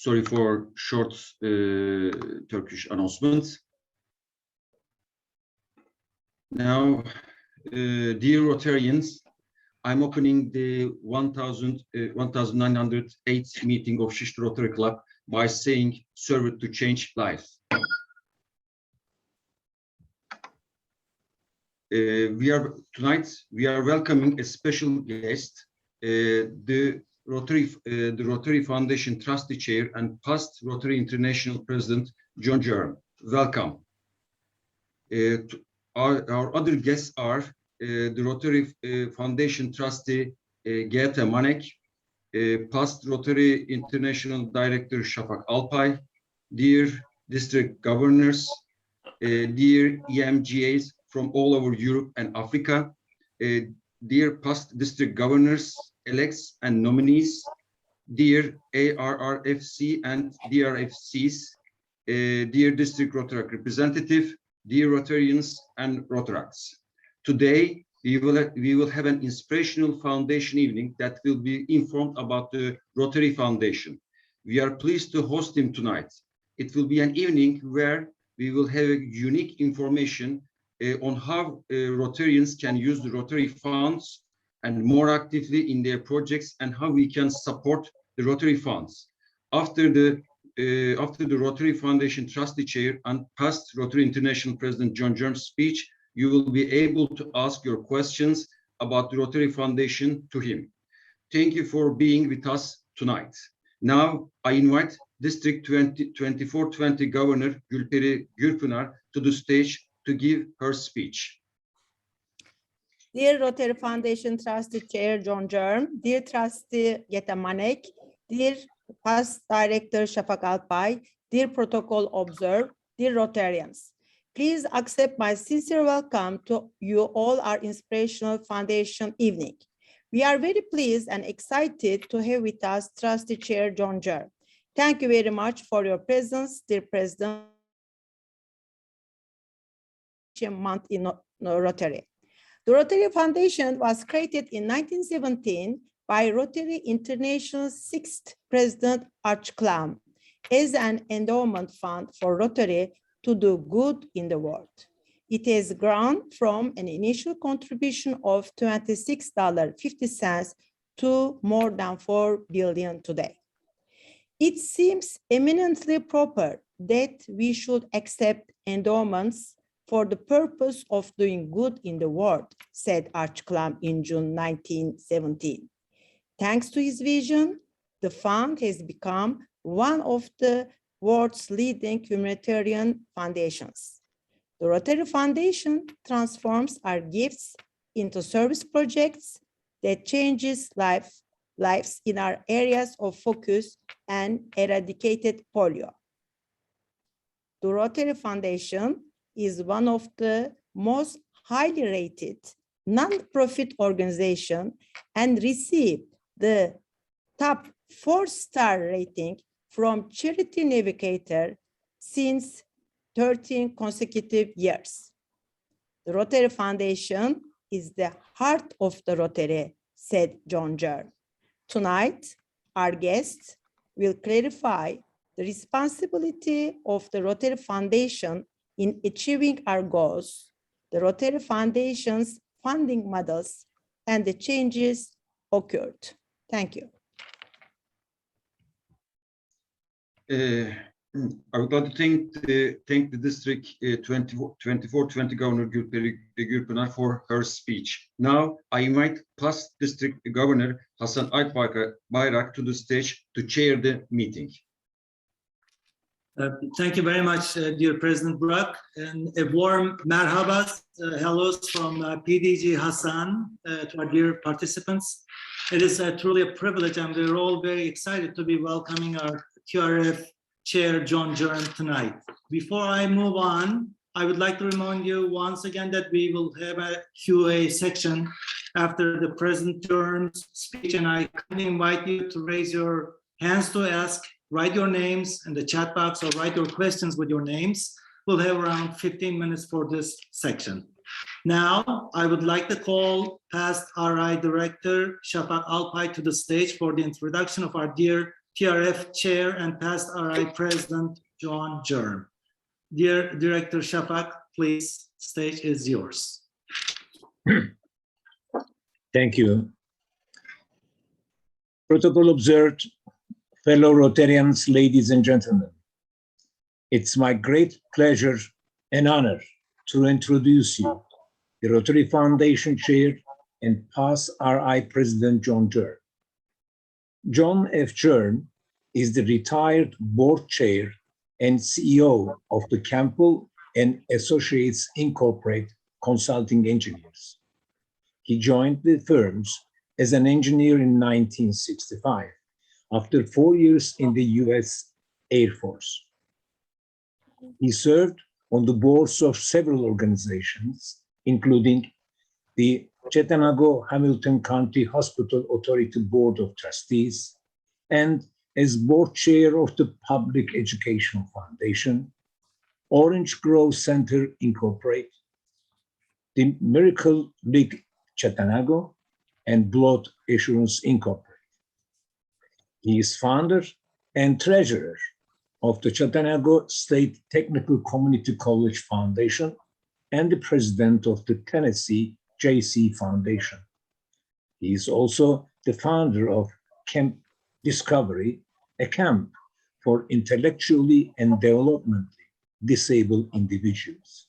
Sorry for short Turkish announcements. Now, dear Rotarians, I'm opening the 1908th meeting of Şişli Rotary Club by saying, serve it to change lives. We are welcoming a special guest, the Rotary Foundation Trustee Chair and past Rotary International President John F.GERM. Welcome. Our other guests are the Rotary Foundation Trustee G.T. Manek, past Rotary International Director Şafak Alpay, dear district governors, dear EMGAs from all over Europe and Africa, dear past district governors, elects and nominees, dear ARRFC and DRFCs, dear district Rotary representative, dear Rotarians and Rotaracts. Today, we will have an inspirational foundation evening that will be informed about the Rotary Foundation. We are pleased to host him tonight. It will be an evening where we will have unique information on how Rotarians can use the Rotary funds and more actively in their projects and how we can support the Rotary funds. After the Rotary Foundation Trustee Chair and past Rotary International President John F.GERM's speech, you will be able to ask your questions about the Rotary Foundation to him. Thank you for being with us tonight. Now, I invite District 2420 Governor Gülperi Gürpınar to the stage to give her speech. Dear Rotary Foundation Trustee Chair John F.GERM, dear Trustee G.T. Manek, dear past Director Şafak Alpay, dear Protocol Observer, dear Rotarians, please accept my sincere welcome to you all our Inspirational Foundation evening. We are very pleased and excited to have with us Trustee Chair John F.GERM. Thank you very much for your presence, dear President, month in Rotary. The Rotary Foundation was created in 1917 by Rotary International's 6th President F.GERM as an endowment fund for Rotary to do good in the world. It has grown from an initial contribution of $26.50 to more than $4 billion today. It seems eminently proper that we should accept endowments for the purpose of doing good in the world, said F.GERM in June 1917. Thanks to his vision, the fund has become one of the world's leading humanitarian foundations. The Rotary Foundation transforms our gifts into service projects that changes lives in our areas of focus and eradicated polio. The Rotary Foundation is one of the most highly rated non-profit organizations and received the top 4-star rating from Charity Navigator since 13 consecutive years. The Rotary Foundation is the heart of the Rotary, said John F.GERM. Tonight, our guests will clarify the responsibility of the Rotary Foundation in achieving our goals, the Rotary Foundation's funding models, and the changes occurred. Thank you. I would like to thank the District 2420 Governor Gülperi Gürpınar for her speech. Now, I invite past District Governor Hasan Bayrak to the stage to chair the meeting. Thank you very much, dear President Burak, and a warm merhabas, hellos from PDG Hasan to our dear participants. It is truly a privilege, and we're all very excited to be welcoming our QRF Chair John F.GERM tonight. Before I move on, I would like to remind you once again that we will have a Q&A section after the President F.GERM's speech, and I kindly invite you to raise your hands to ask. Write your names in the chat box or write your questions with your names. We'll have around 15 minutes for this section. Now, I would like to call past RI Director Şafak Alpay to the stage for the introduction of our dear TRF Chair and past RI President John Germ. Dear Director Shafak, please, stage is yours. Thank you. Protocol observed, fellow Rotarians, ladies and gentlemen. It's my great pleasure and honor to introduce you the Rotary Foundation Chair and past RI President John Germ. John F. Germ is the retired board chair and CEO of the Campbell and Associates Incorporated Consulting Engineers. He joined the firms as an engineer in 1965 after 4 years in the US Air Force. He served on the boards of several organizations, including the Chattanooga-Hamilton County Hospital Authority Board of Trustees, and as board chair of the Public Educational Foundation, Orange Grove Center Incorporated, the Miracle League Chattanooga, and Blood Assurance Incorporated. He is founder and treasurer of the Chattanooga State Technical Community College Foundation and the president of the Tennessee JC Foundation. He is also the founder of Camp Discovery, a camp for intellectually and developmentally disabled individuals.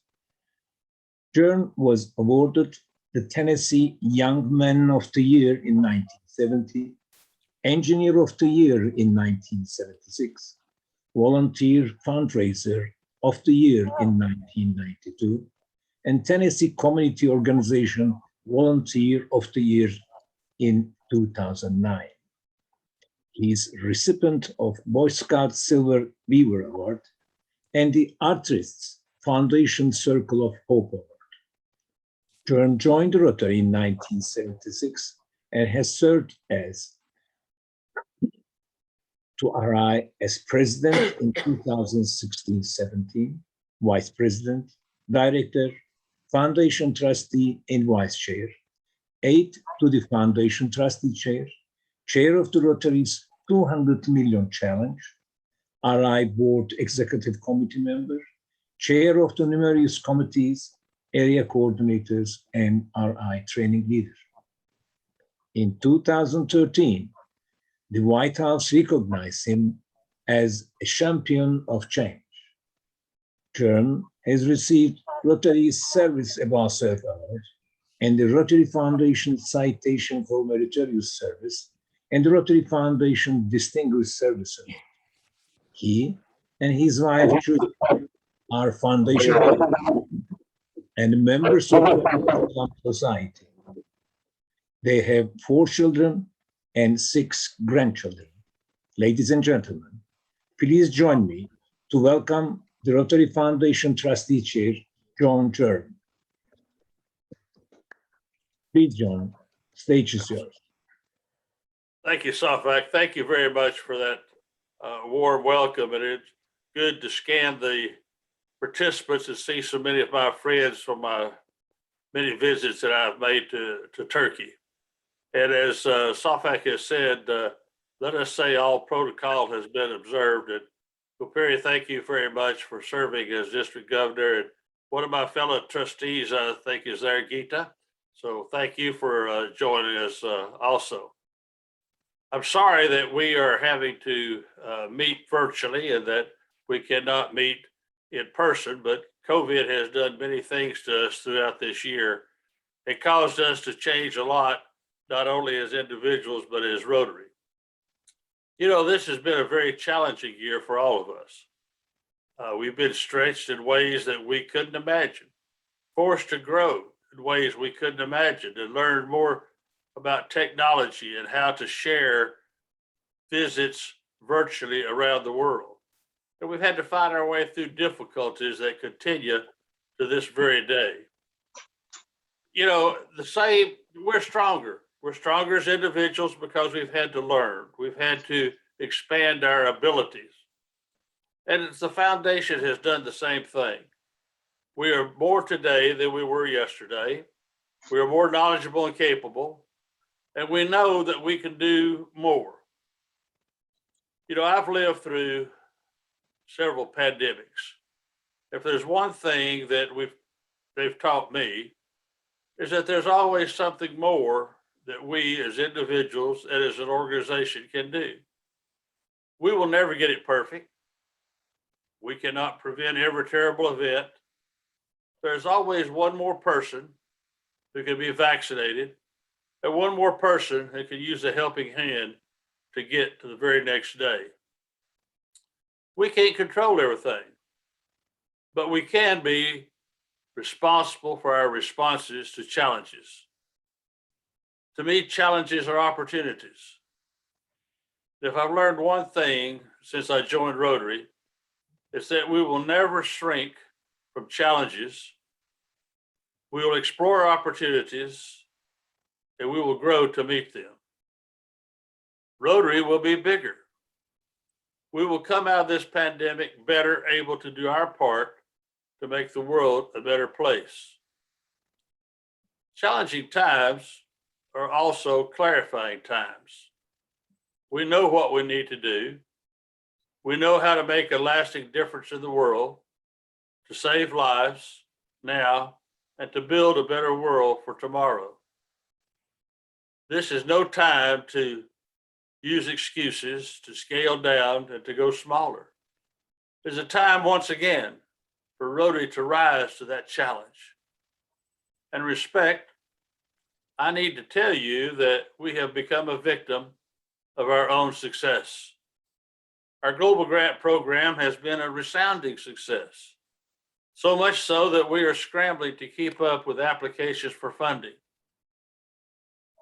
Germ was awarded the Tennessee Young Man of the Year in 1970, Engineer of the Year in 1976, Volunteer Fundraiser of the Year in 1992, and Tennessee Community Organization Volunteer of the Year in 2009. He is recipient of Boy Scout Silver Beaver Award and the Artists Foundation Circle of Hope Award. Germ joined the Rotary in 1976 and has served as to RI as president in 2016-17, vice president, director, foundation trustee and vice chair, aide to the foundation trustee chair, chair of the Rotary's 200 Million Challenge, RI board executive committee member, chair of the numerous committees, area coordinators, and RI training leader. In 2013, the White House recognized him as a champion of change. Germ has received Rotary's Service Above Self Award and the Rotary Foundation Citation for Meritorious Service and the Rotary Foundation Distinguished Service Award. He and his wife Judy are foundation and members of the society. They have 4 children and 6 grandchildren. Ladies and gentlemen, please join me to welcome the Rotary Foundation Trustee Chair, John Germ. Please, John, stage is yours. Thank you, Safak. Thank you very much for that warm welcome. And it's good to scan the participants and see so many of my friends from my many visits that I've made to Turkey. And as Safak has said, let us say all protocol has been observed. And Gopiri, thank you very much for serving as district governor. And one of my fellow trustees, I think, is there, Gita. So thank you for joining us also. I'm sorry that we are having to meet virtually and that we cannot meet in person, but COVID has done many things to us throughout this year. It caused us to change a lot, not only as individuals, but as Rotary. You know, this has been a very challenging year for all of us. We've been stretched in ways that we couldn't imagine, forced to grow in ways we couldn't imagine, and learn more about technology and how to share visits virtually around the world. And we've had to find our way through difficulties that continue to this very day. You know, we're stronger. We're stronger as individuals because we've had to learn. We've had to expand our abilities. And the foundation has done the same thing. We are more today than we were yesterday. We are more knowledgeable and capable. And we know that we can do more. You know, I've lived through several pandemics. If there's one thing that they've taught me, is that there's always something more that we as individuals and as an organization can do. We will never get it perfect. We cannot prevent every terrible event. There's always one more person who can be vaccinated and one more person who can use a helping hand to get to the very next day. We can't control everything, but we can be responsible for our responses to challenges. To me, challenges are opportunities. If I've learned one thing since I joined Rotary, it's that we will never shrink from challenges. We will explore opportunities and we will grow to meet them. Rotary will be bigger. We will come out of this pandemic better able to do our part to make the world a better place. Challenging times are also clarifying times. We know what we need to do. We know how to make a lasting difference in the world, to save lives now, and to build a better world for tomorrow. This is no time to use excuses, to scale down, and to go smaller. It's a time, once again, for Rotary to rise to that challenge. And respect, I need to tell you that we have become a victim of our own success. Our global grant program has been a resounding success, so much so that we are scrambling to keep up with applications for funding.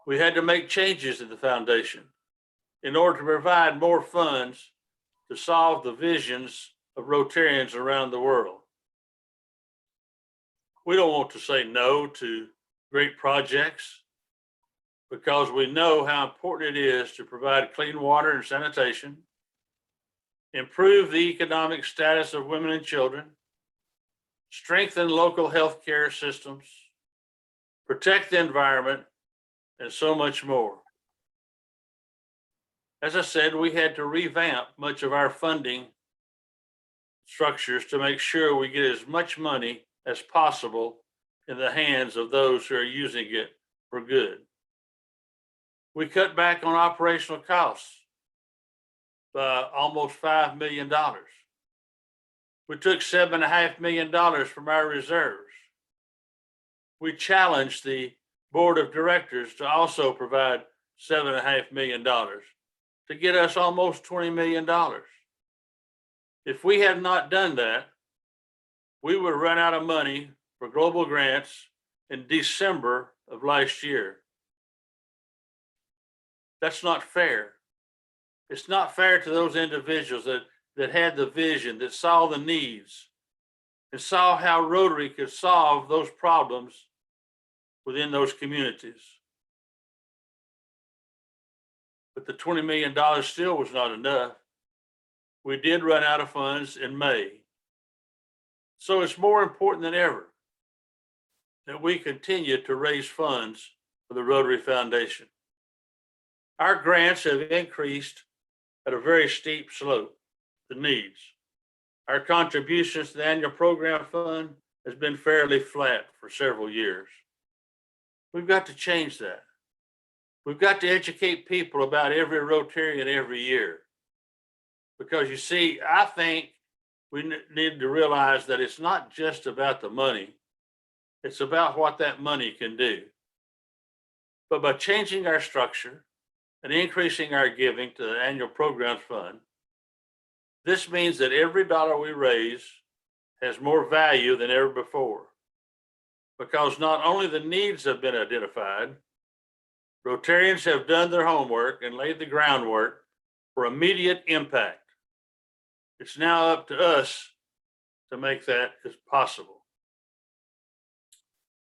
We had to make changes in the foundation in order to provide more funds to solve the visions of Rotarians around the world. We don't want to say no to great projects because we know how important it is to provide clean water and sanitation, improve the economic status of women and children, strengthen local health care systems, protect the environment, and so much more. As I said, we had to revamp much of our funding structures to make sure we get as much money as possible in the hands of those who are using it for good. We cut back on operational costs by almost $5 million. We took $7.5 million from our reserves. We challenged the board of directors to also provide $7.5 million to get us almost $20 million. If we had not done that, we would run out of money for global grants in December of last year. That's not fair. It's not fair to those individuals that had the vision, that saw the needs, and saw how Rotary could solve those problems within those communities. But the $20 million still was not enough. We did run out of funds in May. So it's more important than ever that we continue to raise funds for the Rotary Foundation. Our grants have increased at a very steep slope, the needs. Our contributions to the annual program fund has been fairly flat for several years. We've got to change that. We've got to educate people about every Rotarian every year. Because you see, I think we need to realize that it's not just about the money, it's about what that money can do. But by changing our structure and increasing our giving to the annual programs fund, this means that every dollar we raise has more value than ever before. Because not only the needs have been identified, Rotarians have done their homework and laid the groundwork for immediate impact. It's now up to us to make that as possible.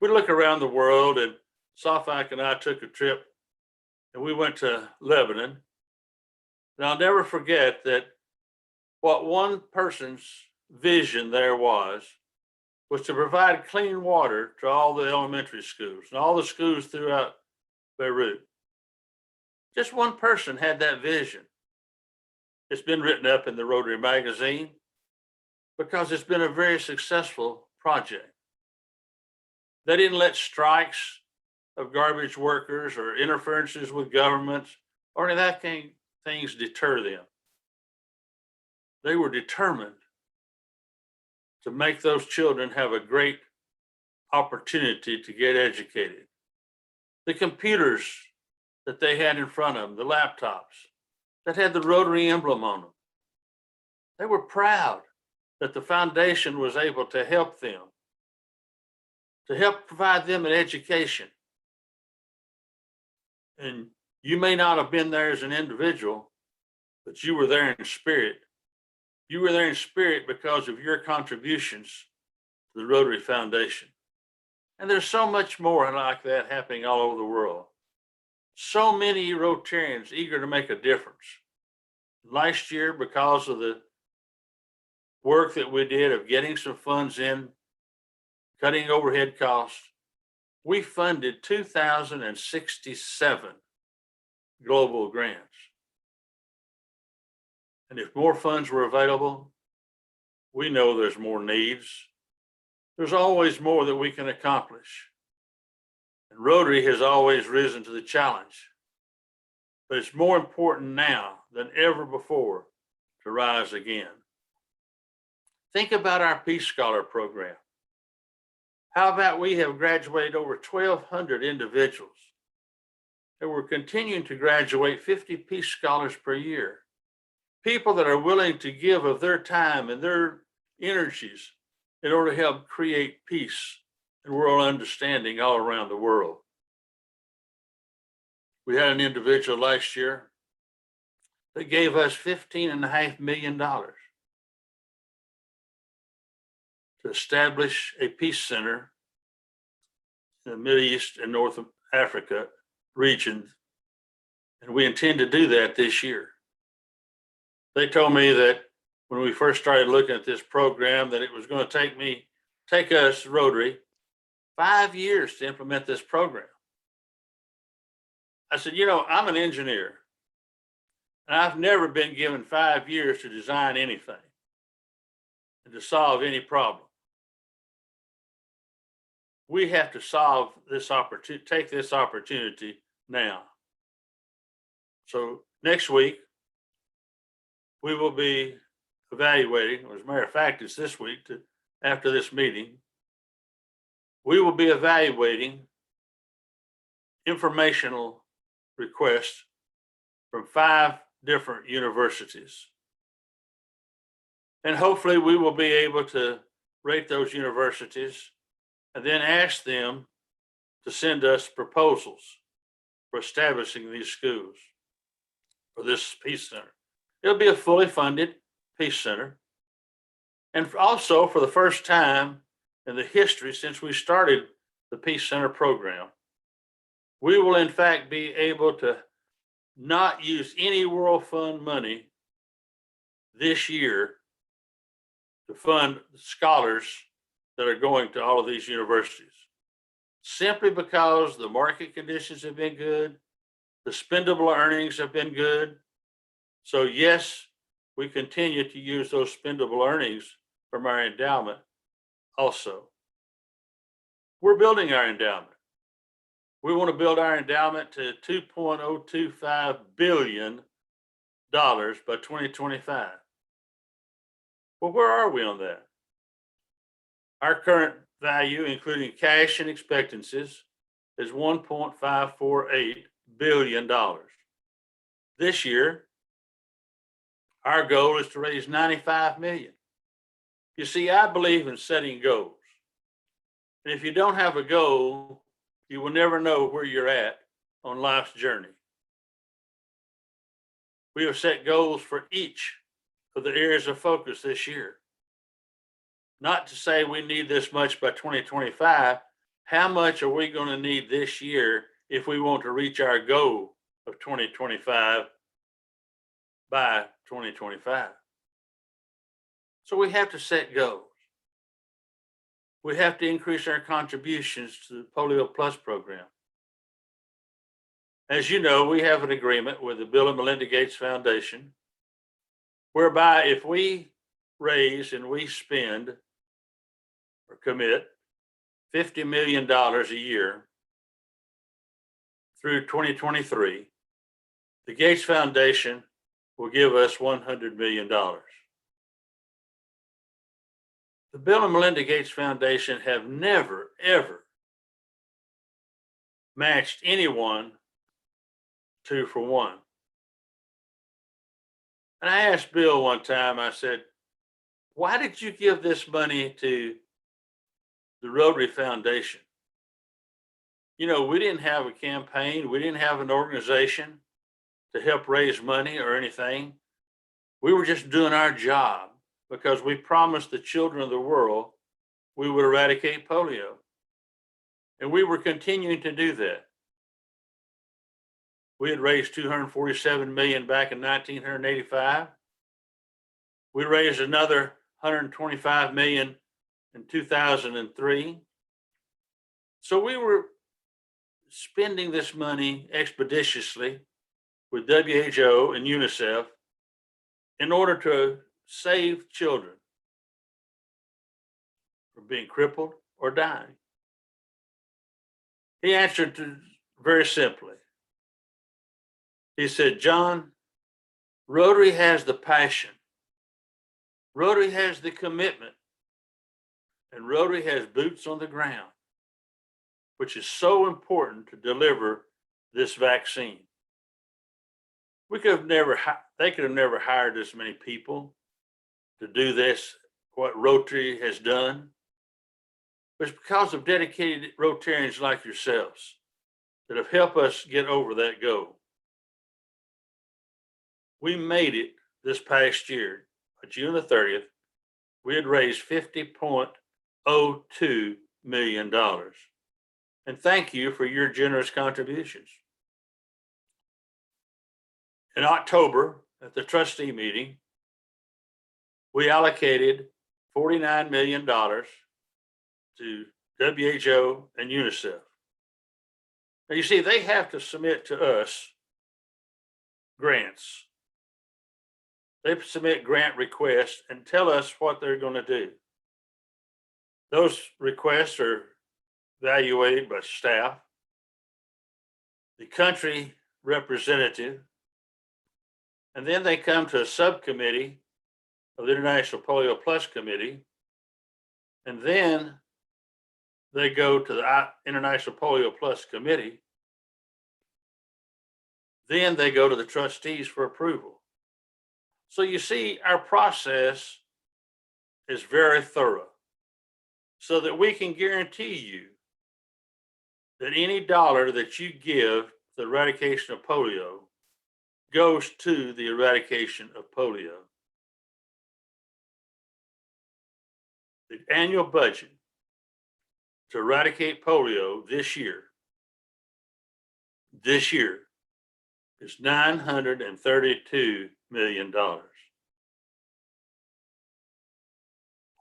We look around the world, and Safak and I took a trip and we went to Lebanon. And I'll never forget that what one person's vision there was to provide clean water to all the elementary schools and all the schools throughout Beirut. Just one person had that vision. It's been written up in the Rotary magazine because it's been a very successful project. They didn't let strikes of garbage workers or interferences with governments or any of that things deter them. They were determined to make those children have a great opportunity to get educated. The computers that they had in front of them, the laptops that had the Rotary emblem on them, they were proud that the foundation was able to help them, to help provide them an education. And you may not have been there as an individual, but you were there in spirit. You were there in spirit because of your contributions to the Rotary Foundation. And there's so much more like that happening all over the world. So many Rotarians eager to make a difference. Last year, because of the work that we did of getting some funds in, cutting overhead costs, we funded 2,067 global grants. And if more funds were available, we know there's more needs. There's always more that we can accomplish. And Rotary has always risen to the challenge. But it's more important now than ever before to rise again. Think about our Peace Scholar program. How about we have graduated over 1,200 individuals, and we're continuing to graduate 50 Peace Scholars per year. People that are willing to give of their time and their energies in order to help create peace and world understanding all around the world. We had an individual last year that gave us $15.5 million to establish a peace center in the Middle East and North Africa region. And we intend to do that this year. They told me that when we first started looking at this program, that it was going to take us, Rotary, 5 years to implement this program. I said, I'm an engineer, and I've never been given 5 years to design anything and to solve any problem. We have to solve this opportunity, take this opportunity now. So next week, we will be evaluating, or as a matter of fact, it's this week, after this meeting, we will be evaluating informational requests from 5 different universities. And hopefully we will be able to rate those universities and then ask them to send us proposals for establishing these schools or this Peace Center. It'll be a fully funded Peace Center. And also, for the first time in the history since we started the Peace Center program, we will in fact be able to not use any World Fund money this year to fund scholars that are going to all of these universities, simply because the market conditions have been good, the spendable earnings have been good. So yes, we continue to use those spendable earnings from our endowment also. We're building our endowment. We want to build our endowment to $2.025 billion by 2025. Well, where are we on that? Our current value, including cash and expectancies, is $1.548 billion. This year, our goal is to raise 95 million. You see, I believe in setting goals. And if you don't have a goal, you will never know where you're at on life's journey. We have set goals for each of the areas of focus this year. Not to say we need this much by 2025. How much are we going to need this year if we want to reach our goal of 2025 by 2025? So we have to set goals. We have to increase our contributions to the Polio Plus program. As you know, we have an agreement with the Bill and Melinda Gates Foundation whereby if we raise and we spend or commit $50 million a year through 2023, the Gates Foundation will give us $100 million. The Bill and Melinda Gates Foundation have never, ever matched anyone 2 for 1. And I asked Bill one time, I said, why did you give this money to the Rotary Foundation? You know, we didn't have a campaign. We didn't have an organization to help raise money or anything. We were just doing our job because we promised the children of the world we would eradicate polio. And we were continuing to do that. We had raised $247 million back in 1985. We raised another $125 million in 2003. So we were spending this money expeditiously with WHO and UNICEF in order to save children from being crippled or dying. He answered very simply. He said, John, Rotary has the passion. Rotary has the commitment. And Rotary has boots on the ground, which is so important to deliver this vaccine. They could have never hired this many people to do this, what Rotary has done. But it's because of dedicated Rotarians like yourselves that have helped us get over that goal. We made it this past year. On June the 30th, we had raised $50.02 million. And thank you for your generous contributions. In October, at the trustee meeting, we allocated $49 million to WHO and UNICEF. Now, you see, they have to submit to us grants. They submit grant requests and tell us what they're going to do. Those requests are evaluated by staff, the country representative, and then they come to a subcommittee of the International Polio Plus Committee, and then they go to the International Polio Plus Committee. Then they go to the trustees for approval. So you see, our process is very thorough so that we can guarantee you that any dollar that you give the eradication of polio goes to the eradication of polio. The annual budget to eradicate polio this year is $932 million.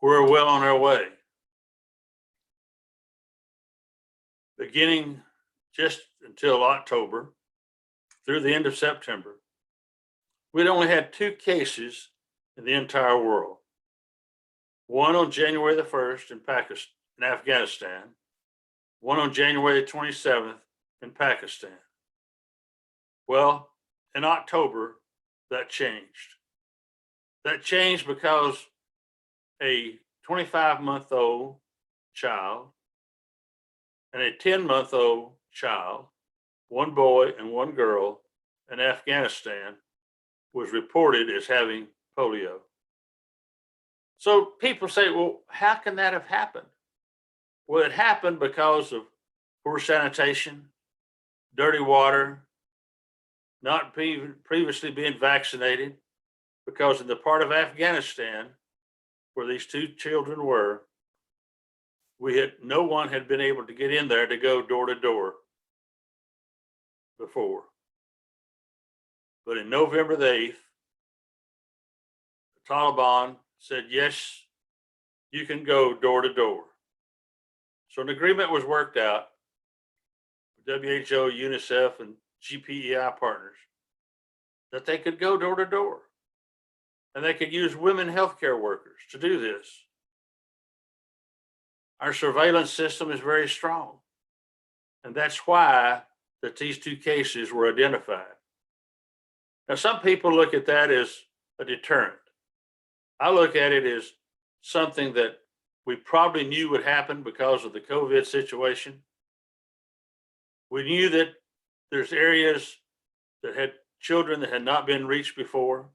We're well on our way. Beginning just until October through the end of September, we'd only had 2 cases in the entire world. One on January the 1st in Afghanistan, one on January the 27th in Pakistan. Well, in October, that changed. That changed because a 25-month-old child and a 10-month-old child, one boy and one girl in Afghanistan, was reported as having polio. So people say, well, how can that have happened? Well, it happened because of poor sanitation, dirty water, not previously being vaccinated, because in the part of Afghanistan where these 2 children were, no one had been able to get in there to go door to door before. But in November the 8th, the Taliban said, yes, you can go door to door. So an agreement was worked out with WHO, UNICEF, and GPEI partners that they could go door to door. And they could use women healthcare workers to do this. Our surveillance system is very strong. And that's why that these two cases were identified. Now, some people look at that as a deterrent. I look at it as something that we probably knew would happen because of the COVID situation. We knew that there's areas that had children that had not been reached before.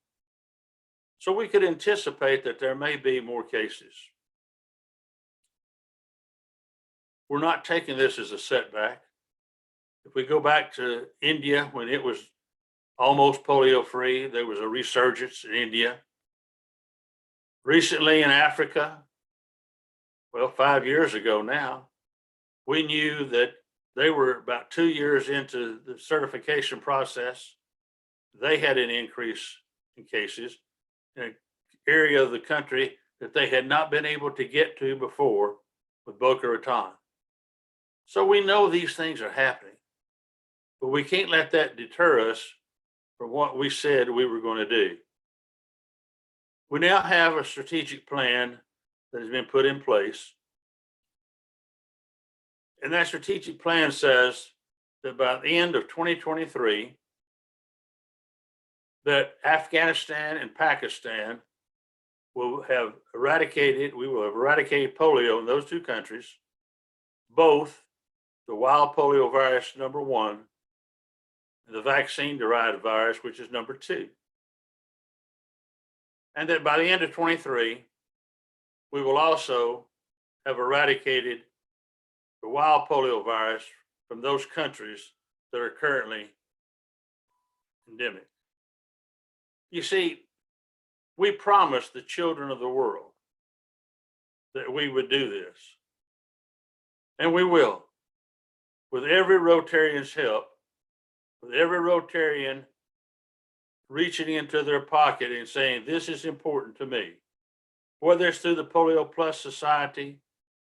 So we could anticipate that there may be more cases. We're not taking this as a setback. If we go back to India, when it was almost polio free, there was a resurgence in India. Recently in Africa, well, 5 years ago now, we knew that they were about 2 years into the certification process. They had an increase in cases in an area of the country that they had not been able to get to before with Boca Raton. So we know these things are happening, but we can't let that deter us from what we said we were going to do. We now have a strategic plan that has been put in place. And that strategic plan says that by the end of 2023, that Afghanistan and Pakistan will have eradicated, we will have eradicated polio in those two countries, both the wild polio virus, number 1, and the vaccine-derived virus, which is number 2. And that by the end of 23, we will also have eradicated the wild polio virus from those countries that are currently endemic. You see, we promised the children of the world that we would do this. And we will. With every Rotarian's help, with every Rotarian reaching into their pocket and saying, this is important to me. Whether it's through the Polio Plus Society,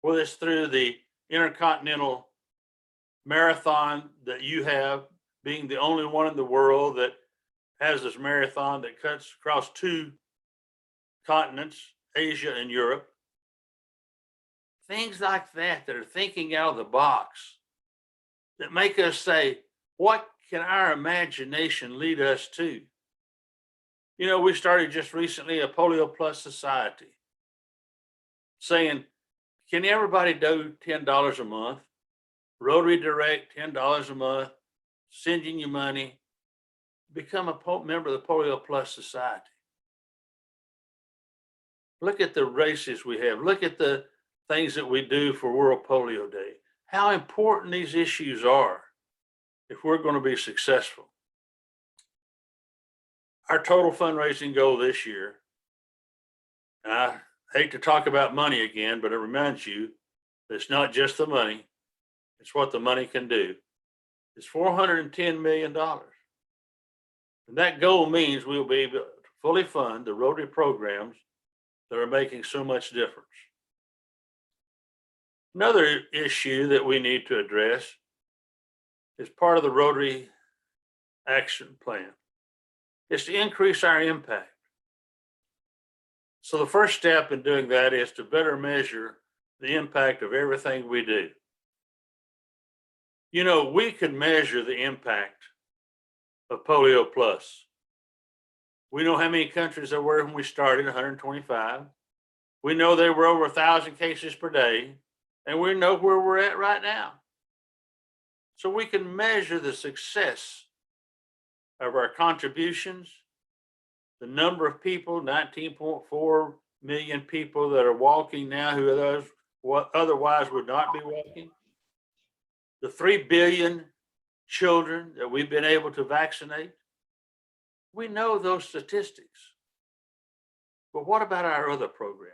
whether it's through the Intercontinental Marathon that you have, being the only one in the world that has this marathon that cuts across 2 continents, Asia and Europe. Things like that that are thinking out of the box, that make us say, what can our imagination lead us to? You know, we started just recently a Polio Plus Society saying, can everybody do $10 a month? Rotary Direct, $10 a month, sending you money, become a member of the Polio Plus Society. Look at the races we have. Look at the things that we do for World Polio Day. How important these issues are if we're going to be successful. Our total fundraising goal this year, and I hate to talk about money again, but it reminds you that it's not just the money, it's what the money can do. It's $410 million. And that goal means we'll be able to fully fund the Rotary programs that are making so much difference. Another issue that we need to address is part of the Rotary Action Plan. Is to increase our impact. So the first step in doing that is to better measure the impact of everything we do. You know, we can measure the impact of Polio Plus. We know how many countries there were when we started, 125. We know there were over 1,000 cases per day, and we know where we're at right now. So we can measure the success of our contributions, the number of people, 19.4 million people that are walking now who otherwise would not be walking, the 3 billion children that we've been able to vaccinate. We know those statistics. But what about our other programs?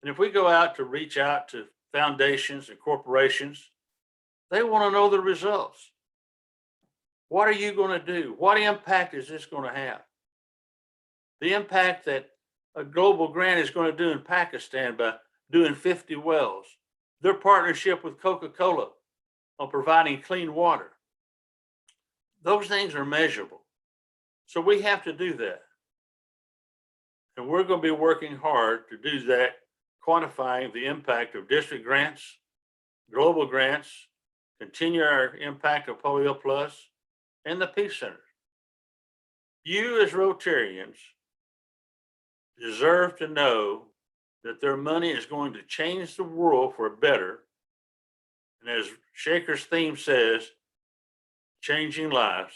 And if we go out to reach out to foundations and corporations, they want to know the results. What are you going to do? What impact is this going to have? The impact that a global grant is going to do in Pakistan by doing 50 wells, their partnership with Coca-Cola on providing clean water. Those things are measurable. So we have to do that. And we're going to be working hard to do that, quantifying the impact of district grants, global grants, continue our impact of Polio Plus, and the Peace Centers. You as Rotarians deserve to know that their money is going to change the world for better. And as Shaker's theme says, changing lives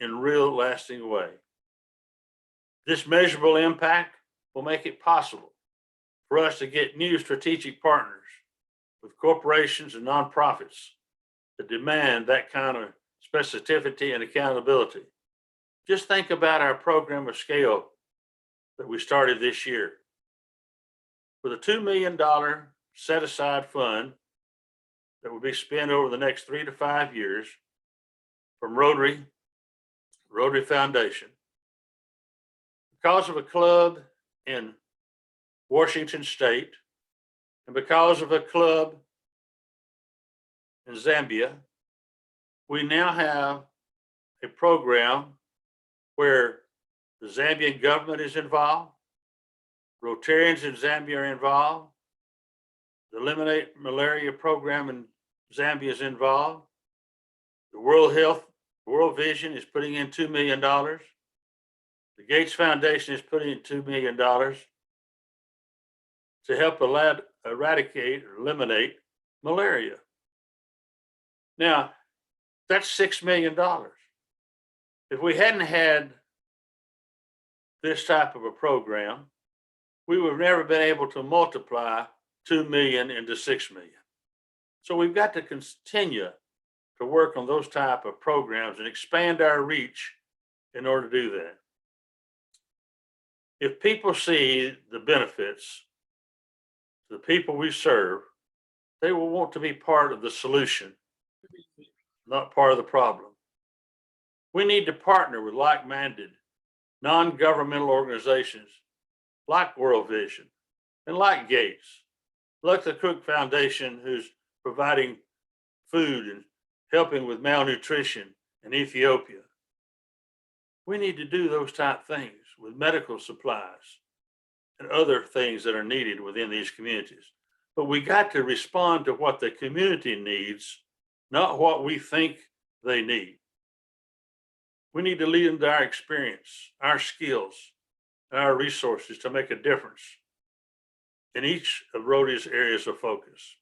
in real lasting way. This measurable impact will make it possible for us to get new strategic partners with corporations and nonprofits that demand that kind of specificity and accountability. Just think about our program of scale that we started this year. With a $2 million set aside fund that will be spent over the next 3 to 5 years from Rotary Foundation. Because of a club in Washington State and because of a club in Zambia, we now have a program where the Zambian government is involved, Rotarians in Zambia are involved, the Eliminate Malaria program in Zambia is involved, the World Vision is putting in $2 million, the Gates Foundation is putting in $2 million to help eradicate or eliminate malaria. Now, that's $6 million. If we hadn't had this type of a program, we would have never been able to multiply 2 million into 6 million. So we've got to continue to work on those type of programs and expand our reach in order to do that. If people see the benefits to the people we serve, they will want to be part of the solution, not part of the problem. We need to partner with like-minded, non-governmental organizations like World Vision and like Gates, like the Cook Foundation, who's providing food and helping with malnutrition in Ethiopia. We need to do those type things with medical supplies and other things that are needed within these communities. But we got to respond to what the community needs, not what we think they need. We need to lead into our experience, our skills, and our resources to make a difference in each of Rotary's areas of focus.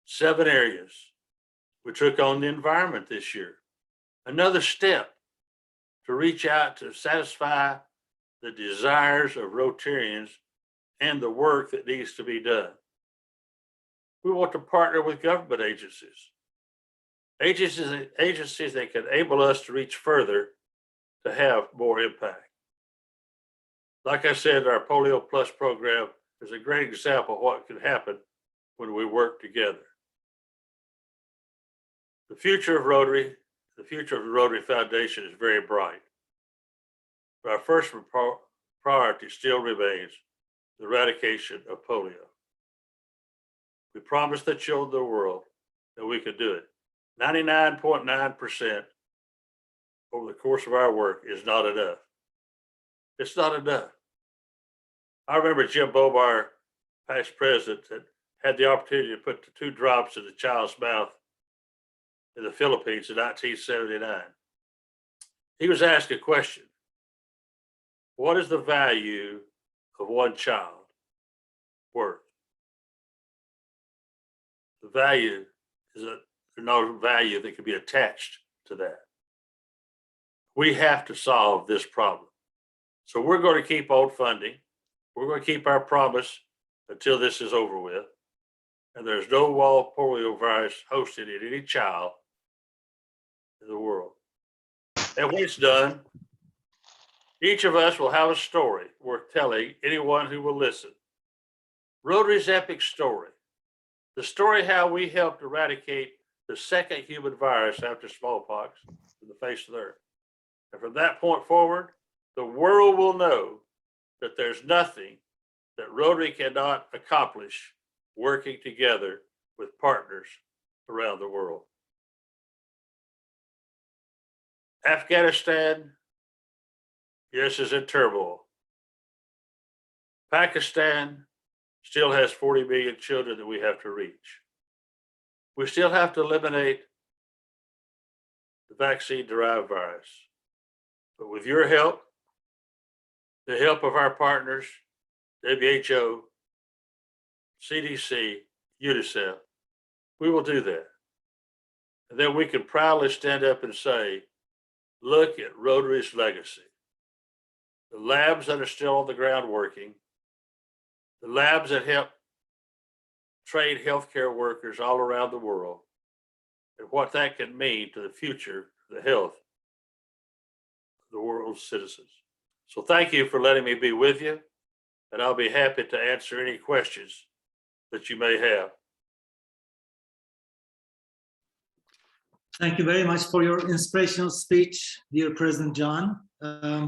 7 areas. We took on the environment this year. Another step to reach out to satisfy the desires of Rotarians and the work that needs to be done. We want to partner with government agencies that can enable us to reach further to have more impact. Like I said, our Polio Plus program is a great example of what can happen when we work together. The future of Rotary, the future of the Rotary Foundation is very bright. But our first priority still remains the eradication of polio. We promised the children of the world that we could do it. 99.9% over the course of our work is not enough. It's not enough. I remember Jim Bobar, past president, that had the opportunity to put the 2 drops in the child's mouth in the Philippines in 1979. He was asked a question: what is the value of 1 child worth? The value is no value that can be attached to that. We have to solve this problem. So we're going to keep on funding. We're going to keep our promise until this is over with. And there's no wild polio virus hosted in any child in the world. And when it's done, each of us will have a story worth telling anyone who will listen. Rotary's epic story. The story how we helped eradicate the second human virus after smallpox from the face of the earth. And from that point forward, the world will know that there's nothing that Rotary cannot accomplish working together with partners around the world. Afghanistan, yes, is in turmoil. Pakistan still has 40 million children that we have to reach. We still have to eliminate the vaccine-derived virus. But with your help, the help of our partners, WHO, CDC, UNICEF, we will do that. And then we can proudly stand up and say, look at Rotary's legacy. The labs that are still on the ground working, the labs that help train healthcare workers all around the world, and what that can mean to the future, the health of the world's citizens. So thank you for letting me be with you, and I'll be happy to answer any questions that you may have. Thank you very much for your inspirational speech, dear President John.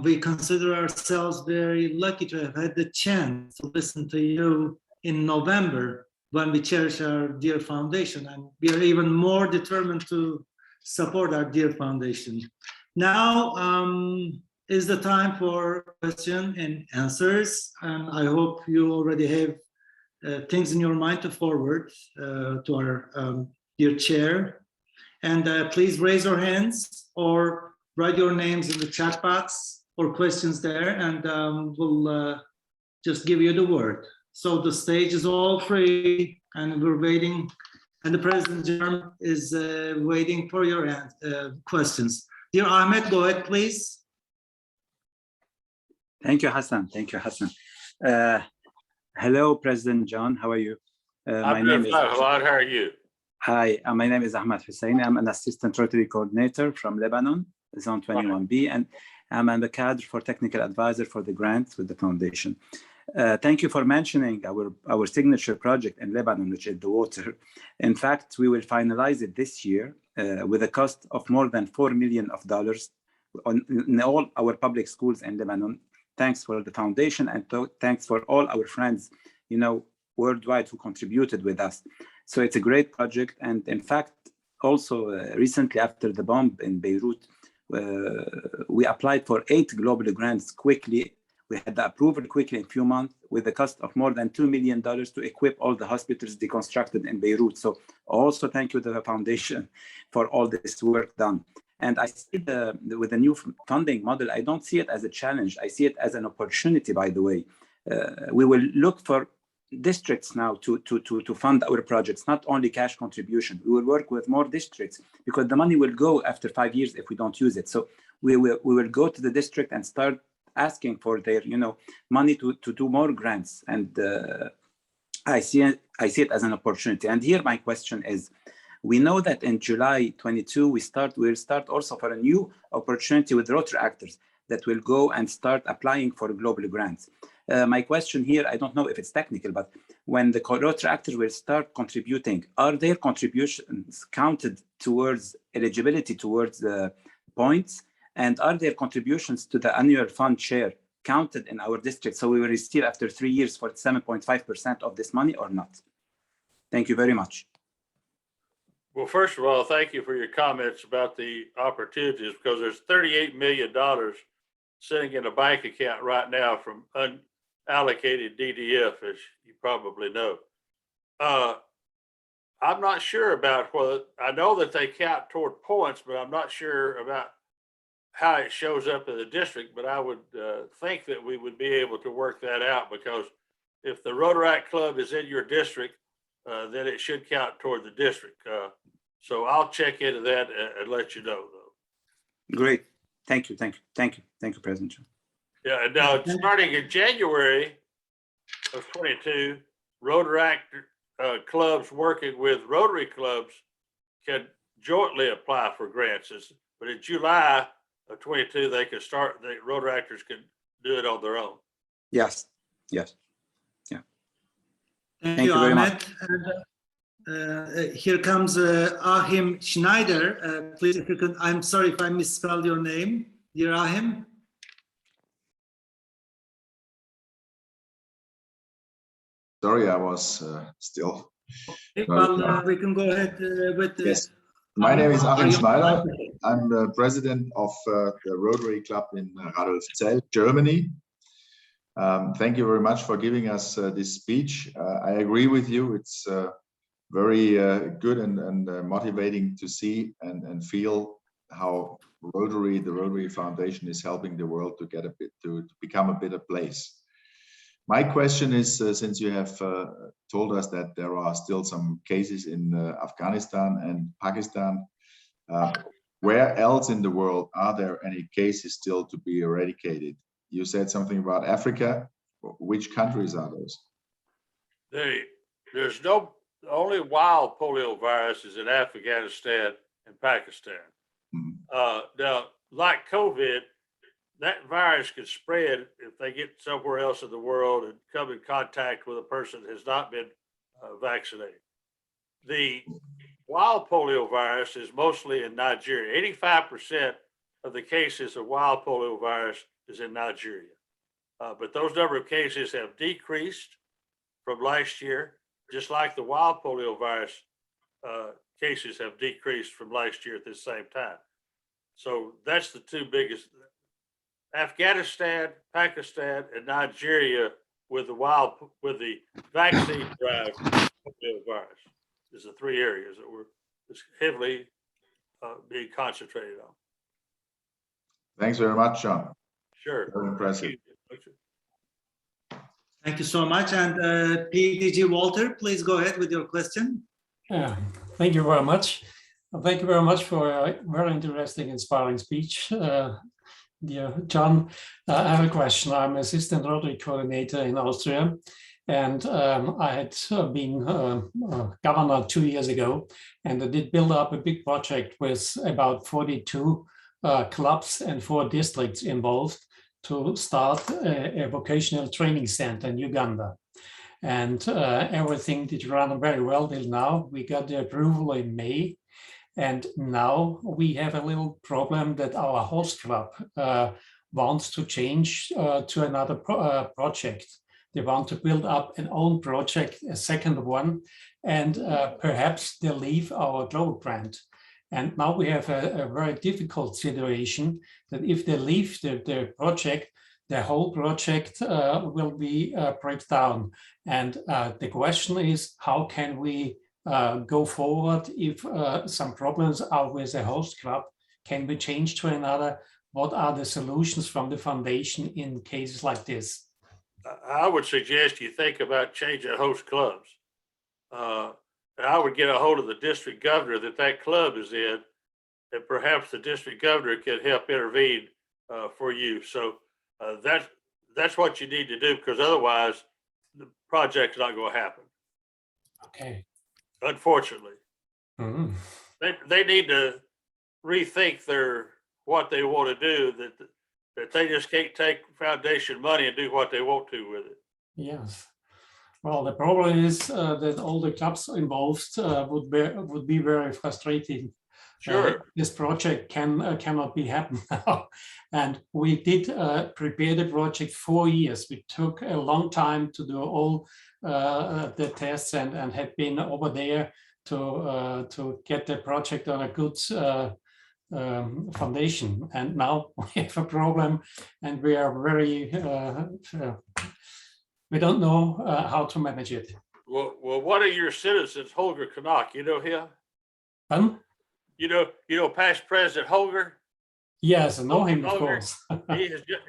We consider ourselves very lucky to have had the chance to listen to you in November when we cherish our dear foundation, and we are even more determined to support our dear foundation. Now is the time for question and answers, and I hope you already have things in your mind to forward to our dear chair. And please raise your hands or write your names in the chat box or questions there, and we'll just give you the word. So the stage is all free, and we're waiting, and the President Germ is waiting for your questions. Dear Ahmed, go ahead, please. Thank you, Hassan. Thank you, Hassan. Hello, President John. How are you? My name is Ahmad. How are you? Hi, my name is Ahmad Hussein. I'm an assistant Rotary coordinator from Lebanon, Zone 21B, and I'm the cadre for technical advisor for the grants with the foundation. Thank you for mentioning our signature project in Lebanon, which is the water. In fact, we will finalize it this year with a cost of more than $4 million in all our public schools in Lebanon. Thanks for the foundation, and thanks for all our friends, worldwide who contributed with us. So it's a great project. And in fact, also recently after the bomb in Beirut, we applied for 8 global grants quickly. We had the approval quickly in a few months with a cost of more than $2 million to equip all the hospitals deconstructed in Beirut. So also thank you to the foundation for all this work done. And I see with the new funding model, I don't see it as a challenge. I see it as an opportunity, by the way. We will look for districts now to fund our projects, not only cash contribution. We will work with more districts because the money will go after 5 years if we don't use it. So we will go to the district and start asking for their money to do more grants. And I see it as an opportunity. And here my question is, we know that in July 22 we'll start also for a new opportunity with Rotary actors that will go and start applying for global grants. My question here, I don't know if it's technical, but when the Rotary actors will start contributing, are their contributions counted towards eligibility towards the points? And are their contributions to the annual fund share counted in our district? So we will receive after 3 years for 7.5% of this money or not? Thank you very much. Well, first of all, thank you for your comments about the opportunities, because there's $38 million sitting in a bank account right now from unallocated DDF, as you probably know. I'm not sure about whether, I know that they count toward points, but I'm not sure about how it shows up in the district. But I would think that we would be able to work that out, because if the Rotaract Club is in your district, then it should count toward the district. So I'll check into that and let you know, though. Great. Thank you, President John. Yeah, and now starting in January of 22, Rotaract clubs working with Rotary clubs can jointly apply for grants. But in July of 22, they can start, the Rotaractors can do it on their own. Yes. Yeah. Thank you very much. And, here comes Achim Schneider. Please, if you could, I'm sorry if I misspelled your name, dear Achim. Sorry, I was still. Well, we can go ahead with. Yes, my name is Achim Schneider. I'm the president of the Rotary Club in Radolfzell, Germany. Thank you very much for giving us this speech. I agree with you. It's very good and motivating to see and feel how the Rotary Foundation is helping the world to get to become a better place. My question is, since you have told us that there are still some cases in Afghanistan and Pakistan, where else in the world are there any cases still to be eradicated? You said something about Africa. Which countries are those? There's no, the only wild polio virus is in Afghanistan and Pakistan. Now, like COVID, that virus can spread if they get somewhere else in the world and come in contact with a person that has not been vaccinated. The wild polio virus is mostly in Nigeria. 85% of the cases of wild polio virus is in Nigeria. But those number of cases have decreased from last year, just like the wild polio virus cases have decreased from last year at this same time. So that's the two biggest. Afghanistan, Pakistan, and Nigeria with the vaccine drive polio virus is the three areas that we're heavily being concentrated on. Thanks very much, John. Sure. Very impressive. Thank you so much. And PDG Walter, please go ahead with your question. Thank you very much. Thank you very much for a very interesting, inspiring speech, dear John. I have a question. I'm Assistant Rotary Coordinator in Austria, and I had been governor 2 years ago, and I did build up a big project with about 42 clubs and 4 districts involved to start a vocational training center in Uganda. And everything did run very well till now. We got the approval in May. And now we have a little problem that our host club wants to change to another project. They want to build up an own project, a second one, and perhaps they leave our global grant. And now we have a very difficult situation that if they leave the project, the whole project will be break down. And the question is, how can we go forward if some problems are with the host club? Can we change to another? What are the solutions from the foundation in cases like this? I would suggest you think about changing host clubs. I would get a hold of the district governor that club is in, and perhaps the district governor can help intervene for you. So that's what you need to do, because otherwise the project's not going to happen. Okay. Unfortunately, Mm-hmm. they need to rethink what they want to do. That they just can't take foundation money and do what they want to with it. Yes. Well, the problem is that all the clubs involved would be very frustrating. Sure. This project cannot be happened now. And we did prepare the project 4 years. We took a long time to do all the tests and had been over there to get the project on a good foundation. And now we have a problem, and we are very we don't know how to manage it. Well, one of your citizens, Holger Kanak, you know him? You know past President Holger? Yes, I know him, of Holger, course.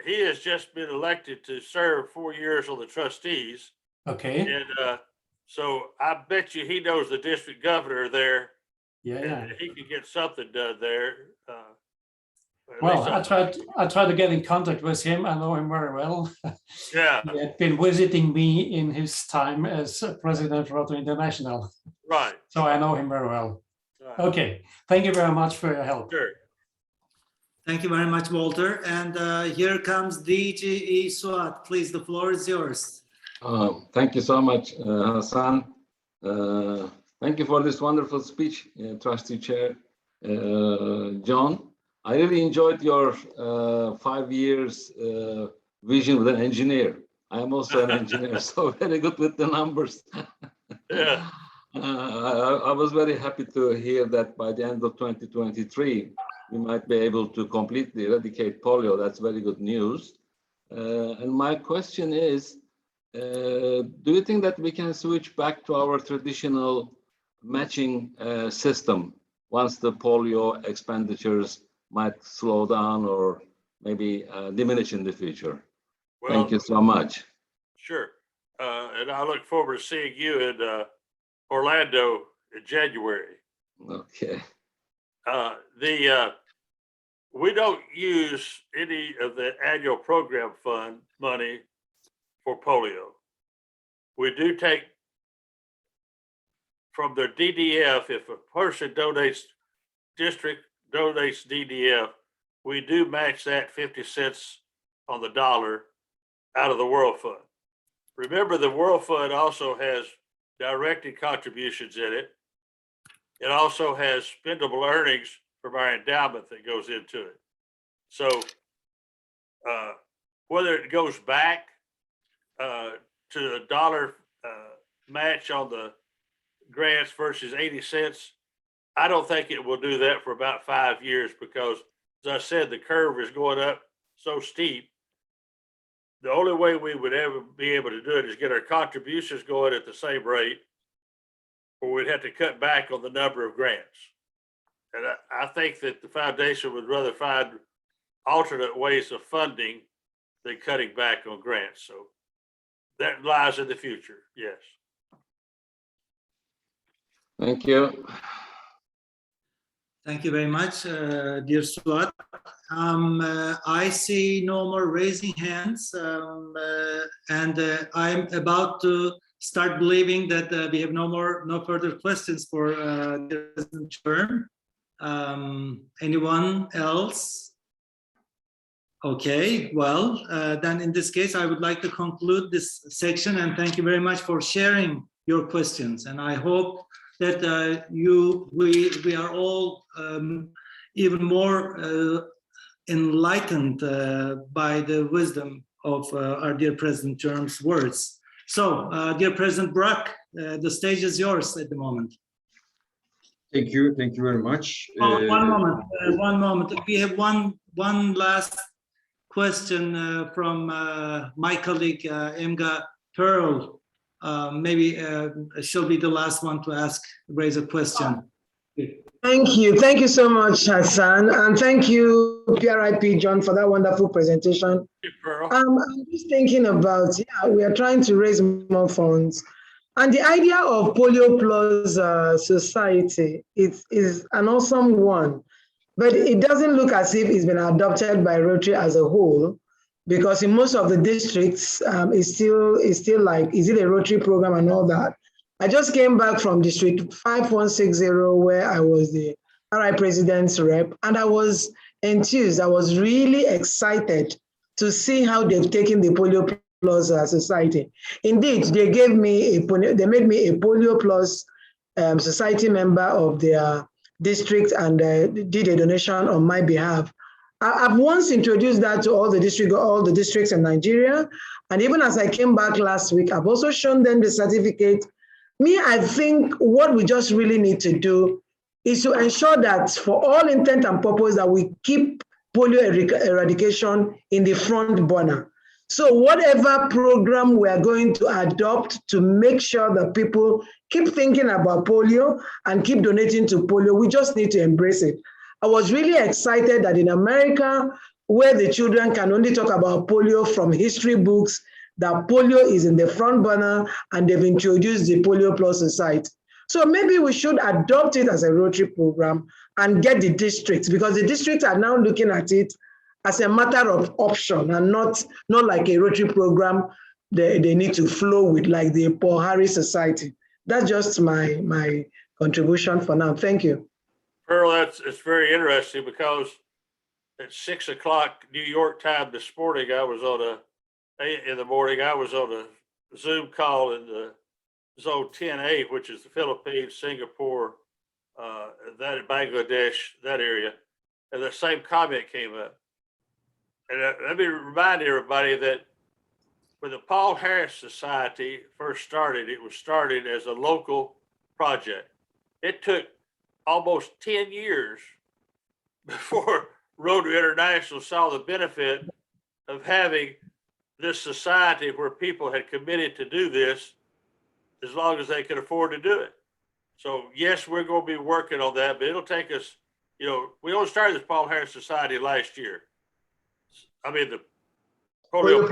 he has just been elected to serve 4 years on the trustees. Okay. And so I bet you he knows the district governor there. Yeah. And he could get something done there. Well, I tried to get in contact with him. I know him very well. Yeah. He had been visiting me in his time as president of Rotary International. Right. So I know him very well. Right. Okay. Thank you very much for your help. Sure. Thank you very much, Walter. And here comes DGE Suat. Please, the floor is yours. Thank you so much, Hassan. Thank you for this wonderful speech, Trustee Chair John. I really enjoyed your 5 years vision with an engineer. I am also an engineer, so very good with the numbers. Yeah. I was very happy to hear that by the end of 2023, we might be able to completely eradicate polio. That's very good news. And my question is, do you think that we can switch back to our traditional matching system once the polio expenditures might slow down or maybe diminish in the future? Well, Thank you so much. Sure. And I look forward to seeing you in Orlando in January. Okay. We don't use any of the annual program fund money for polio. We do take from their DDF. If a person district donates DDF, we do match that 50 cents on the dollar out of the World Fund. Remember, the World Fund also has directed contributions in it. It also has spendable earnings from our endowment that goes into it. So whether it goes back to the dollar match on the grants versus 80 cents, I don't think it will do that for about 5 years because, as I said, the curve is going up so steep. The only way we would ever be able to do it is get our contributions going at the same rate, or we'd have to cut back on the number of grants. And I think that the foundation would rather find alternate ways of funding than cutting back on grants. So that lies in the future, yes. Thank you. Thank you very much, dear Suat. I see no more raising hands, and I'm about to start believing that we have no further questions for the President Germ. Anyone else? Okay, well, then in this case, I would like to conclude this section and thank you very much for sharing your questions. And I hope that we are all even more enlightened by the wisdom of our dear President Germ's words. So, dear President Brock, the stage is yours at the moment. Thank you very much. One moment. We have one last question from my colleague Emga Pearl. Maybe she'll be the last one to raise a question. Thank you so much, Hassan, and thank you, PRIP John, for that wonderful presentation. I'm just thinking about, we are trying to raise more funds, and the idea of Polio Plus Society is an awesome one, but it doesn't look as if it's been adopted by Rotary as a whole, because in most of the districts, it's still like, is it a Rotary program and all that? I just came back from District 5160, where I was the RI President's rep, and I was enthused. I was really excited to see how they've taken the Polio Plus Society. Indeed, they made me a Polio Plus Society member of their district and did a donation on my behalf. I've once introduced that to all the districts in Nigeria, and even as I came back last week, I've also shown them the certificate. I think what we just really need to do is to ensure that for all intent and purpose that we keep polio eradication in the front burner. So whatever program we are going to adopt to make sure that people keep thinking about polio and keep donating to polio, we just need to embrace it. I was really excited that in America, where the children can only talk about polio from history books, that polio is in the front burner and they've introduced the Polio Plus Society. So maybe we should adopt it as a Rotary program and get the districts, because the districts are now looking at it as a matter of option and not like a Rotary program they need to flow with, like the Paul Harris Society. That's just my contribution for now. Thank you. Pearl, it's very interesting because at 6 o'clock New York time this morning, I was on a Zoom call in the Zone 10A, which is the Philippines, Singapore, that Bangladesh, that area, and the same comment came up. And let me remind everybody that when the Paul Harris Society first started, it was started as a local project. It took almost 10 years before Rotary International saw the benefit of having this society where people had committed to do this as long as they could afford to do it. So yes, we're going to be working on that, but it'll take us, you know, we only started this Paul Harris Society last year. I mean, the Polio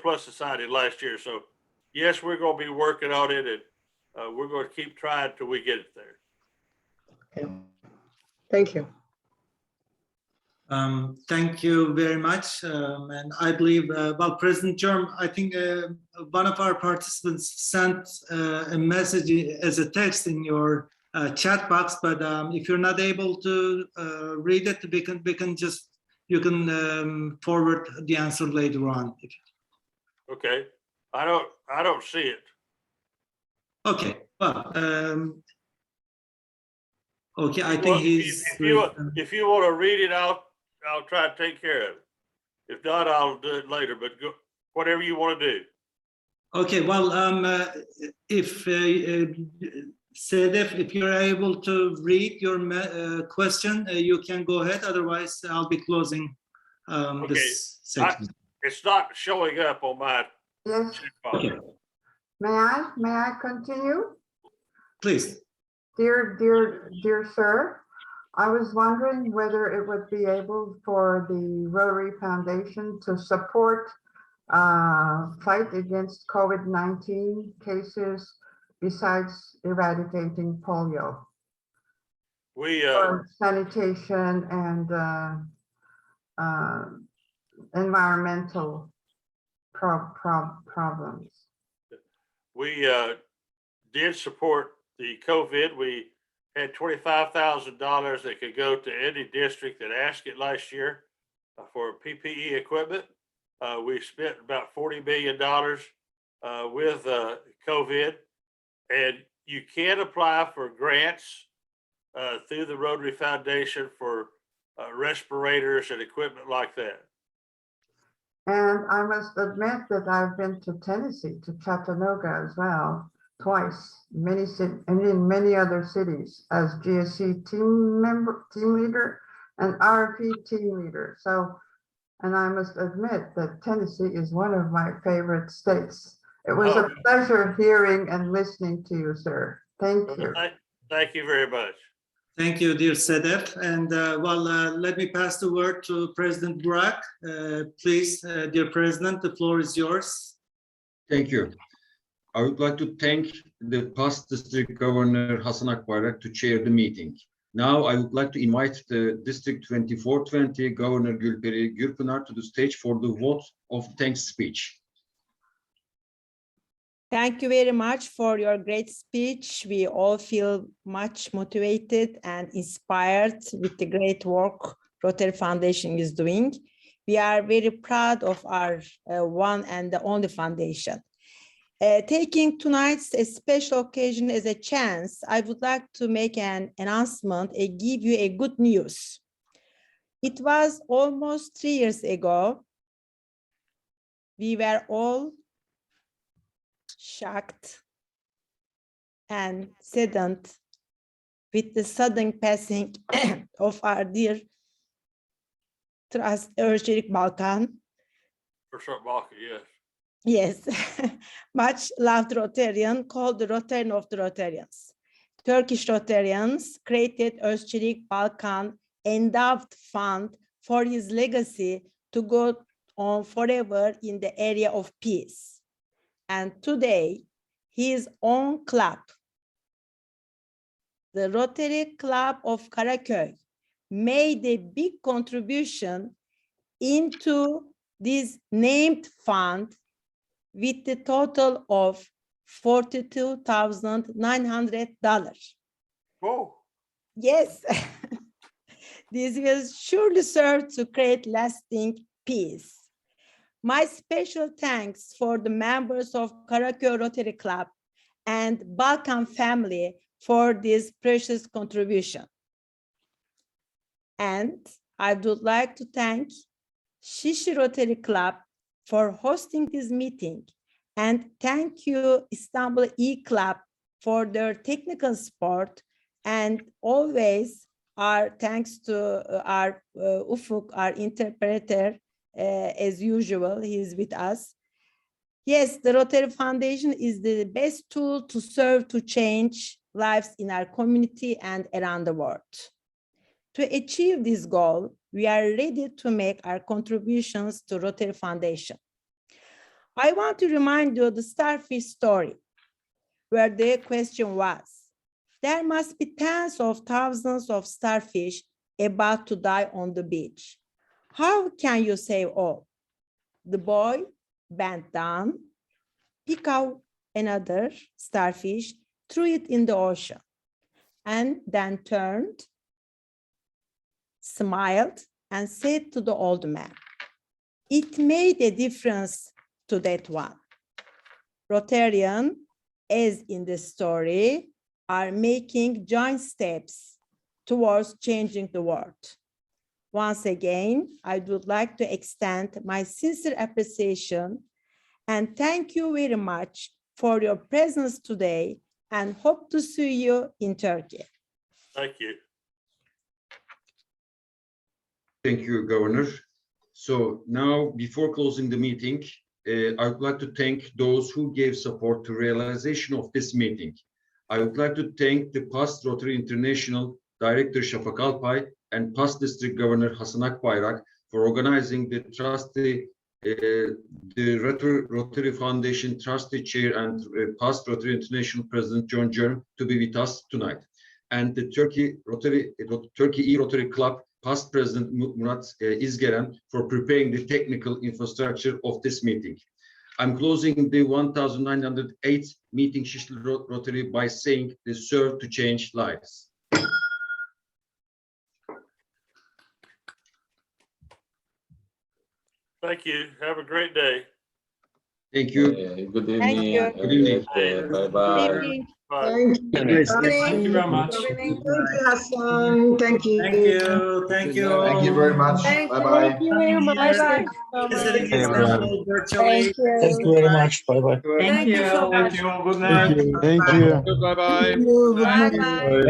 Plus Society last year. So yes, we're going to be working on it, and we're going to keep trying till we get it there. Okay. Thank you. Thank you very much. And I believe, well, President GERM, I think one of our participants sent a message as a text in your chat box, but if you're not able to read it, we can just, you can forward the answer later on. Okay. I don't see it. Okay. Well, okay. I think he's. If you want to read it, I'll try to take care of it. If not, I'll do it later. But go, whatever you want to do. Okay. Well, if Sedef, if you're able to read your question, you can go ahead. Otherwise, I'll be closing this section. It's not showing up on my. Yes. Okay. May I continue? Please. Dear sir, I was wondering whether it would be able for the Rotary Foundation to support fight against COVID-19 cases besides eradicating polio. Or sanitation and environmental problems. We did support the COVID. We had $25,000 that could go to any district that asked it last year for PPE equipment. We spent about $40 million with COVID, and you can apply for grants through the Rotary Foundation for respirators and equipment like that. And I must admit that I've been to Tennessee, to Chattanooga as well, twice, and in many other cities as GSC team leader and RP team leader. So, and I must admit that Tennessee is one of my favorite states. It was a pleasure hearing and listening to you, sir. Thank you. Thank you very much. Thank you, dear Sedef. And let me pass the word to President Burak. Please, dear President, the floor is yours. Thank you. I would like to thank the past District Governor Hasan Akbayrak to chair the meeting. Now I would like to invite the District 2420 Governor Gülperi Gürpınar to the stage for the vote of thanks speech. Thank you very much for your great speech. We all feel much motivated and inspired with the great work Rotary Foundation is doing. We are very proud of our one and the only foundation. Taking tonight's special occasion as a chance, I would like to make an announcement and give you a good news. It was almost 3 years ago. We were all shocked and saddened with the sudden passing of our dear trust F.GERM Balkan. For sure, Balkan, yes. Yes, much loved Rotarian called the Rotarian of the Rotarians. Turkish Rotarians created F.GERM Balkan endowed fund for his legacy to go on forever in the area of peace. And today, his own club, the Rotary Club of Karaköy, made a big contribution into this named fund with the total of $42,900. Whoa. Yes, this will surely serve to create lasting peace. My special thanks for the members of Karaköy Rotary Club and Balkan family for this precious contribution. And I would like to thank Şişli Rotary Club for hosting this meeting, and thank you Istanbul E-Club for their technical support, and always our thanks to our Ufuk, our interpreter, as usual, he is with us. Yes, the Rotary Foundation is the best tool to serve to change lives in our community and around the world. To achieve this goal, we are ready to make our contributions to Rotary Foundation. I want to remind you of the starfish story, where the question was, there must be tens of thousands of starfish about to die on the beach. How can you save all? The boy bent down, picked out another starfish, threw it in the ocean, and then turned, smiled, and said to the old man, it made a difference to that one. Rotarians, as in the story, are making joint steps towards changing the world. Once again, I would like to extend my sincere appreciation and thank you very much for your presence today and hope to see you in Turkey. Thank you. Thank you, Governor. So now, before closing the meeting, I would like to thank those who gave support to realization of this meeting. I would like to thank the past Rotary International Director Şafak Alpay and past District Governor Hasan Akbayrak for organizing the trustee, the Rotary Foundation Trustee Chair and past Rotary International President John Germ to be with us tonight, and the Turkey E-Rotary Club past President Murat İzgeren for preparing the technical infrastructure of this meeting. I'm closing the 1908 meeting Şişli Rotary by saying they serve to change lives. Thank you. Have a great day. Thank you. Good evening. you. Good evening. Bye-bye. Bye. Thank you. Thank you very much. Thank you, Hassan. Thank you. Thank you. Thank you. Thank you very much. Bye-bye. Thank you very much. Visiting Hey, everyone. Istanbul virtually. Thank you very much. Bye-bye. Thank you so much. Thank you. Good night. Thank you. Bye-bye. Thank you. Good night. Bye-bye.